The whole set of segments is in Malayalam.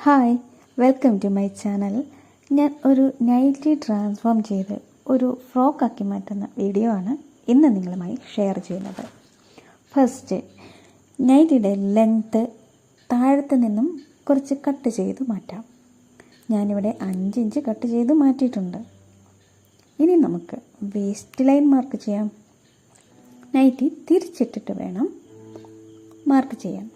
Hi, welcome to my channel. ഞാൻ ഒരു നൈറ്റി ട്രാൻസ്ഫോം ചെയ്ത് ഒരു ഫ്രോക്കാക്കി മാറ്റുന്ന വീഡിയോ ആണ് ഇന്ന് നിങ്ങളുമായി ഷെയർ ചെയ്യുന്നത്. ഫസ്റ്റ്, നൈറ്റിയുടെ ലെങ്ത്ത് താഴത്ത് നിന്നും കുറച്ച് കട്ട് ചെയ്ത് മാറ്റാം. ഞാനിവിടെ 5 ഇഞ്ച് കട്ട് ചെയ്ത് മാറ്റിയിട്ടുണ്ട്. ഇനി നമുക്ക് വേസ്റ്റ് ലൈൻ മാർക്ക് ചെയ്യാം. നൈറ്റി തിരിച്ചിട്ടിട്ട് വേണം മാർക്ക് ചെയ്യാൻ.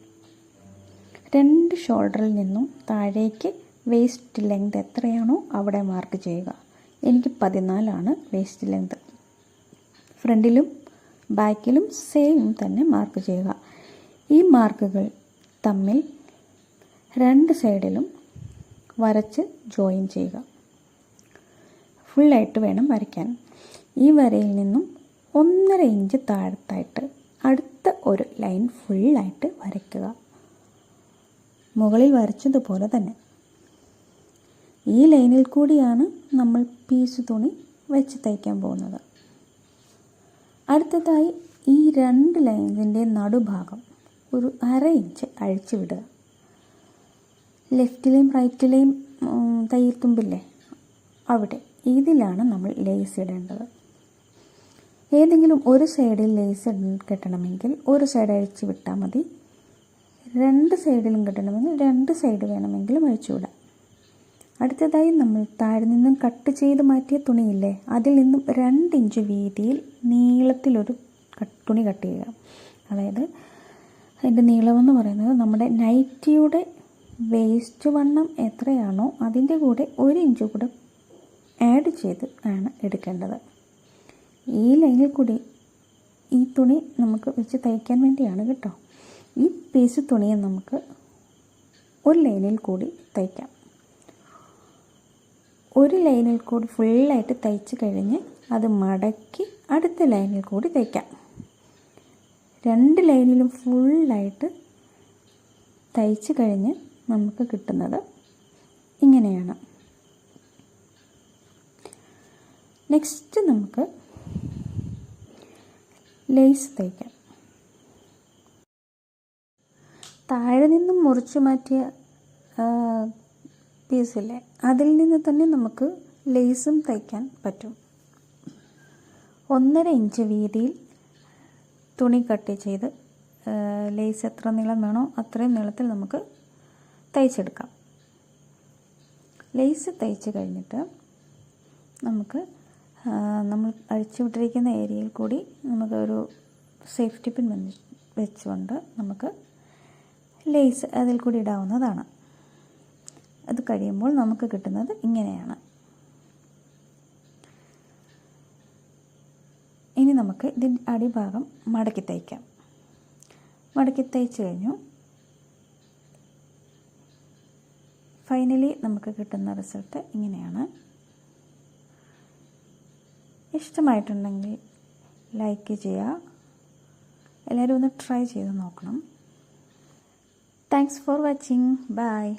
2 ഷോൾഡറിൽ നിന്നും താഴേക്ക് വേസ്റ്റ് ലെങ്ത് എത്രയാണോ അവിടെ മാർക്ക് ചെയ്യുക. എനിക്ക് 14 വേസ്റ്റ് ലെങ്ത്. ഫ്രണ്ടിലും ബാക്കിലും സെയിം തന്നെ മാർക്ക് ചെയ്യുക. ഈ മാർക്കുകൾ തമ്മിൽ 2 സൈഡിലും വരച്ച് ജോയിൻ ചെയ്യുക. ഫുള്ളായിട്ട് വേണം വരയ്ക്കാൻ. ഈ വരയിൽ നിന്നും 1.5 ഇഞ്ച് താഴത്തായിട്ട് അടുത്ത ഒരു ലൈൻ ഫുള്ളായിട്ട് വരയ്ക്കുക. മുകളിൽ വരച്ചതുപോലെ തന്നെ. ഈ ലൈനിൽ കൂടിയാണ് നമ്മൾ പീസ് തുണി വെച്ച് തയ്ക്കാൻ പോകുന്നത്. അടുത്തതായി ഈ 2 ലൈനിൻ്റെ നടുഭാഗം ഒരു 1/2 ഇഞ്ച് അഴിച്ചു വിടുക. ലെഫ്റ്റിലെയും റൈറ്റിലെയും തയ്യൽ തുമ്പില്ലേ അവിടെ, ഇതിലാണ് നമ്മൾ ലേസ് ഇടേണ്ടത്. ഏതെങ്കിലും ഒരു സൈഡിൽ ലേസ് കെട്ടണമെങ്കിൽ ഒരു സൈഡ് അഴിച്ചു വിട്ടാൽ മതി. 2 സൈഡിലും കെട്ടണമെങ്കിൽ 2 സൈഡ് വേണമെങ്കിലും അഴിച്ചുവിടാം. അടുത്തതായി നമ്മൾ താഴെ നിന്നും കട്ട് ചെയ്ത് മാറ്റിയ തുണിയില്ലേ, അതിൽ നിന്നും 2 ഇഞ്ച് വീതിയിൽ നീളത്തിലൊരു തുണി കട്ട് ചെയ്യുക. അതായത് അതിൻ്റെ നീളമെന്ന് പറയുന്നത് നമ്മുടെ നൈറ്റിയുടെ വേസ്റ്റ് വണ്ണം എത്രയാണോ അതിൻ്റെ കൂടെ 1 ഇഞ്ച് കൂടെ ആഡ് ചെയ്ത് ആണ് എടുക്കേണ്ടത്. ഈ ലൈനിൽ കൂടി ഈ തുണി നമുക്ക് വെച്ച് തയ്ക്കാൻ വേണ്ടിയാണ് കേട്ടോ. ഈ പീസ് തുണിയെ നമുക്ക് ഒരു ലൈനിൽ കൂടി തയ്ക്കാം. ഒരു ലൈനിൽ കൂടി ഫുള്ളായിട്ട് തയ്ച്ച് കഴിഞ്ഞ് അത് മടക്കി അടുത്ത ലൈനിൽ കൂടി തയ്ക്കാം. 2 ലൈനിലും ഫുള്ളായിട്ട് തയ്ച്ച് കഴിഞ്ഞ് നമുക്ക് കിട്ടുന്നത് ഇങ്ങനെയാണ്. നെക്സ്റ്റ് നമുക്ക് ലേസ് തയ്ക്കാം. താഴെ നിന്നും മുറിച്ച് മാറ്റിയ പീസില്ലേ, അതിൽ നിന്ന് തന്നെ നമുക്ക് ലേസും തയ്ക്കാൻ പറ്റും. 1.5 ഇഞ്ച് വീതിയിൽ തുണി കട്ട് ചെയ്ത് ലേസ് എത്ര നീളം വേണോ അത്രയും നീളത്തിൽ നമുക്ക് തയ്ച്ചെടുക്കാം. ലേസ് തയ്ച്ച് കഴിഞ്ഞിട്ട് നമുക്ക് നമ്മൾ അഴിച്ചു വിട്ടിരിക്കുന്ന ഏരിയയിൽ കൂടി നമുക്കൊരു സേഫ്റ്റി പിൻ വെച്ചുകൊണ്ട് നമുക്ക് ലേസ് അതിൽ കൂടി ഇടാവുന്നതാണ്. അത് കഴിയുമ്പോൾ നമുക്ക് കിട്ടുന്നത് ഇങ്ങനെയാണ്. ഇനി നമുക്ക് ഇതിൻ്റെ അടിഭാഗം മടക്കി തയ്ക്കാം. മടക്കി തയ്ച്ച് കഴിഞ്ഞു. ഫൈനലി നമുക്ക് കിട്ടുന്ന റിസൾട്ട് ഇങ്ങനെയാണ്. ഇഷ്ടമായിട്ടുണ്ടെങ്കിൽ ലൈക്ക് ചെയ്യുക. എല്ലാവരും ഒന്ന് ട്രൈ ചെയ്ത് നോക്കണം. Thanks for watching. Bye.